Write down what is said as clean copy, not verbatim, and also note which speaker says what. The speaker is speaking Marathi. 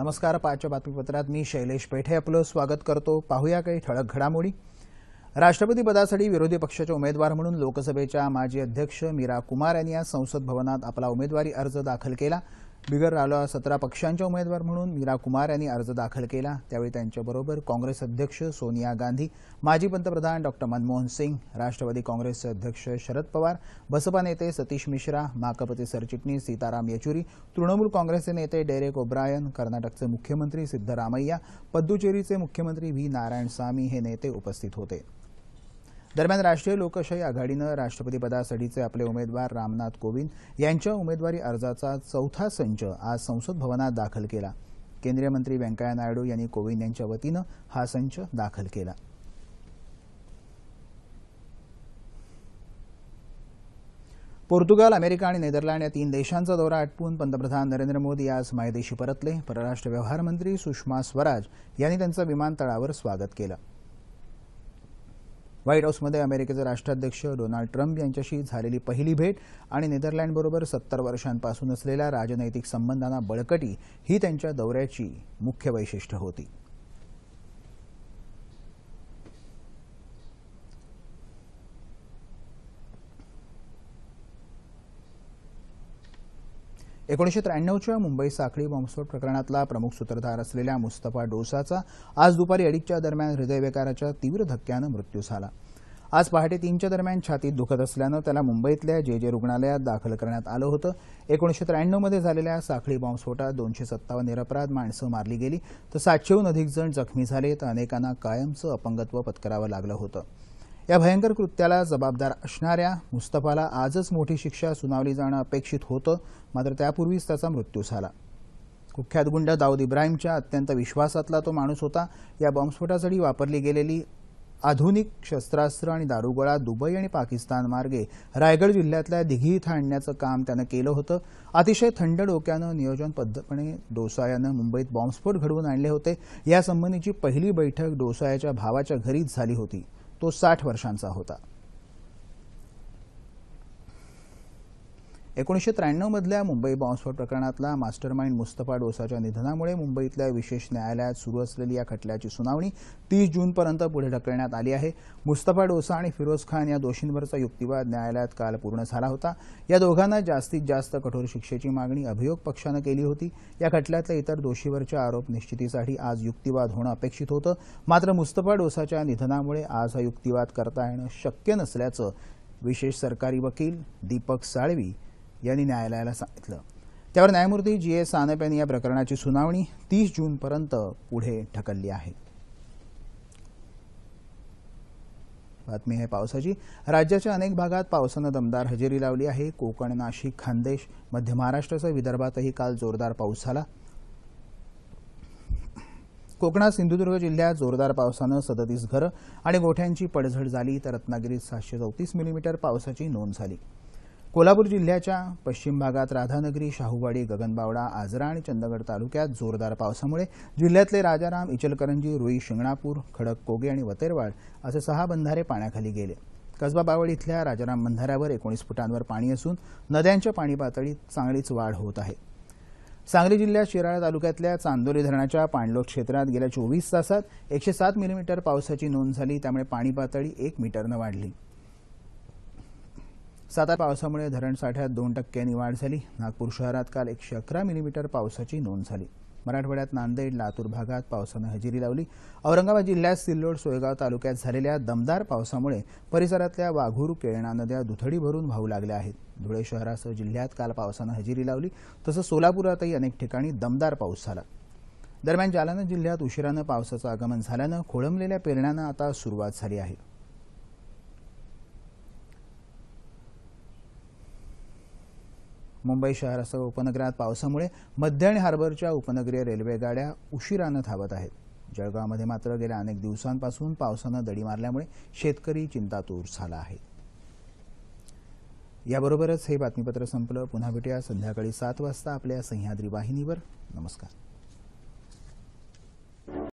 Speaker 1: नमस्कार. पाचच्या बातमीपत्रात मी शैलेश पेठे आपलं स्वागत करतो. पाहूया काही ठळक घडामोडी. राष्ट्रपती पदासाठी विरोधी पक्षाचे उमेदवार म्हणून लोकसभेच्या माजी अध्यक्ष मीरा कुमार यांनी आज संसद भवनात आपला उमेदवारी अर्ज दाखल केला. बिगर रालोआ 17 पक्षांच्या उमेदवार म्हणून मीरा कुमार यांनी अर्ज दाखल केला. त्यावेळी त्यांच्याबरोबर काँग्रेस अध्यक्ष सोनिया गांधी, माजी पंतप्रधान डॉ. मनमोहन सिंग, राष्ट्रवादी काँग्रेसचे अध्यक्ष शरद पवार, बसपा नेते सतीश मिश्रा, माकपचे सरचिटणीस सीताराम येचुरी, तृणमूल काँग्रेसचे नेते डेरेक ओब्रायन, कर्नाटकचे मुख्यमंत्री सिद्धरामय्या, पद्दुचेरीचे मुख्यमंत्री व्ही नारायणसामी हे नेते उपस्थित होते. दरम्यान राष्ट्रीय लोकशाही आघाडीनं राष्ट्रपतीपदासाठीचे आपले उमेदवार रामनाथ कोविंद यांच्या उमेदवारी अर्जाचा चौथा संच आज संसद भवनात दाखल केला. केंद्रीय मंत्री व्यंकय्या नायडू यांनी कोविंद यांच्या वतीनं हा संच दाखल केला. पोर्तुगाल, अमेरिका आणि नेदरलँड या 3 देशांचा दौरा आटपून पंतप्रधान नरेंद्र मोदी आज मायदेशी परतले. परराष्ट्र व्यवहार मंत्री सुषमा स्वराज यांनी त्यांचं विमानतळावर स्वागत केलं. व्हाईट हाऊसमध्ये अमेरिकेचे राष्ट्राध्यक्ष डोनाल्ड ट्रम्प यांच्याशी झालेली पहिली भेट आणि नेदरलँडबरोबर 70 वर्षांपासून असलेल्या राजनैतिक संबंधांना बळकटी ही त्यांच्या दौऱ्याची मुख्य वैशिष्ट्य होती. च्या मुंबई साखळी बॉम्बस्फोट प्रकरणातला प्रमुख सूत्रधार असलेल्या मुस्तफा डोसाचा आज दुपारी 2:30च्या दरम्यान हृदयविकाराच्या तीव्र धक्क्यानं मृत्यू झाला. आज पहाटे 3च्या दरम्यान छातीत दुखत असल्यानं त्याला मुंबईतल्या जे रुग्णालयात दाखल करण्यात आलं होतं. 1993 मध्ये झालेल्या साखळी बॉम्बस्फोटात 257 निरपराध माणसं मारली गेली तर 700हून अधिक जण जखमी झाले तर अनेकांना कायमचं अपंगत्व पत्करावं लागलं होतं. या भयंकर कृत्याला जबाबदार असणाऱ्या मुस्तफाला आजच मोठी शिक्षा सुनावली जाणं अपेक्षित होतं, मात्र त्यापूर्वीच त्याचा मृत्यू झाला. कुख्यात गुंड दाऊद इब्राहिमच्या अत्यंत विश्वासातला तो माणूस होता. या बॉम्बस्फोटासाठी वापरली गेलेली आधुनिक शस्त्रास्त्र आणि दारुगोळा दुबई आणि पाकिस्तान मार्गे रायगड जिल्ह्यातल्या दिघी इथं आणण्याचं काम त्यानं केलं होतं. अतिशय थंड डोक्यानं नियोजनबद्धपणे डोसा यानं मुंबईत बॉम्बस्फोट घडवून आणले होते. यासंबंधीची पहिली बैठक डोसा याच्या भावाच्या घरीच झाली होती. तो 60 वर्षांचा होता. 1993 मधल्या मुंबई बॉम्बस्फोट प्रकरणातला मास्टरमाइंड मुस्तफा डोसाच्या निधनामुळे मुंबईतल्या विशेष न्यायालयात सुरू असलेली या खटल्याची सुनावणी 30 जूनपर्यंत पुढे ढकलण्यात आली आहे. मुस्तफा डोसा आणि फिरोज खान या दोषींवरचा युक्तिवाद न्यायालयात काल पूर्ण झाला होता. या दोघांना जास्तीत जास्त कठोर शिक्षेची मागणी अभियोग पक्षानं केली होती. या खटल्यातल्या इतर दोषीवरच्या आरोप निश्चितीसाठी आज युक्तिवाद होणं अपेक्षित होतं, मात्र मुस्तफा डोसाच्या निधनामुळे आज हा युक्तिवाद करता येणं शक्य नसल्याचं विशेष सरकारी वकील दीपक साळवी यांनी न्यायालयाला सांगितलं. त्यावर न्यायमूर्ती जी. सानप यांनी या प्रकरणाची सुनावणी 30 जूनपर्यंत पुढे ढकलली आहे. बातमी आहे पावसाची. राज्याच्या अनेक भागात पावसानं दमदार हजेरी लावली आहे. कोकण, नाशिक, खान्देश, मध्य महाराष्ट्रासह विदर्भातही काल जोरदार पाऊस झाला. कोकणात सिंधुदुर्ग जिल्ह्यात जोरदार पावसानं 37 घरं आणि गोठ्यांची पडझड झाली तर रत्नागिरीत 734 मिलीमीटर पावसाची नोंद झाली. कोल्हापूर जिल्ह्याच्या पश्चिम भागात राधानगरी, शाहूवाडी, गगनबावडा, आजरा आणि चंदगड तालुक्यात जोरदार पावसामुळे जिल्ह्यातले राजाराम, इचलकरंजी, रुई, शिंगणापूर, खडककोगे आणि वतेरवाड असे 6 बंधारे पाण्याखाली गेले. कसबा बावळ इथल्या राजाराम बंधाऱ्यावर 19 फुटांवर पाणी असून नद्यांच्या पाणी पातळीत चांगलीच वाढ होत आहे. सांगली जिल्ह्यात शिराळा तालुक्यातल्या चांदोली धरणाच्या पाणलोट क्षेत्रात गेल्या 24 तासात 107 मिलीमीटर पावसाची नोंद झाली. त्यामुळे पाणी पातळी 1 मीटरनं वाढली. सातारा पावसामुळे धरण साठ्यात 2% वाढ झाली. नागपूर शहरात काल 111 मिलीमीटर पावसाची नोंद झाली. मराठवाड्यात नांदेड, लातूर भागात पावसानं हजेरी लावली. औरंगाबाद जिल्ह्यात सिल्लोड, सोयगाव तालुक्यात झालेल्या दमदार पावसामुळे परिसरातल्या वाघूर, केळणा नद्या दुथडी भरून वाहू लागल्या आहेत. धुळे शहरासह जिल्ह्यात काल पावसानं हजेरी लावली. तसंच सोलापुरातही अनेक ठिकाणी दमदार पाऊस झाला. दरम्यान जालना जिल्ह्यात उशिरानं पावसाचं आगमन झाल्यानं खोळंबलेल्या पेरण्यांना आता सुरुवात झाली आहे. मुंबई शहरासह उपनगरात पावसामुळे मध्य आणि हार्बरच्या उपनगरीय रेल्वे गाड्या उशिरानं धावत आहेत. जळगावमध्ये मात्र गेल्या अनेक दिवसांपासून पावसानं दडी मारल्यामुळे शेतकरी चिंतातूर झाला आहे. याबरोबरच हे बातमीपत्र संपलं. पुन्हा भेटूया संध्याकाळी 7 वाजता आपल्या सह्याद्री वाहिनीवर. नमस्कार.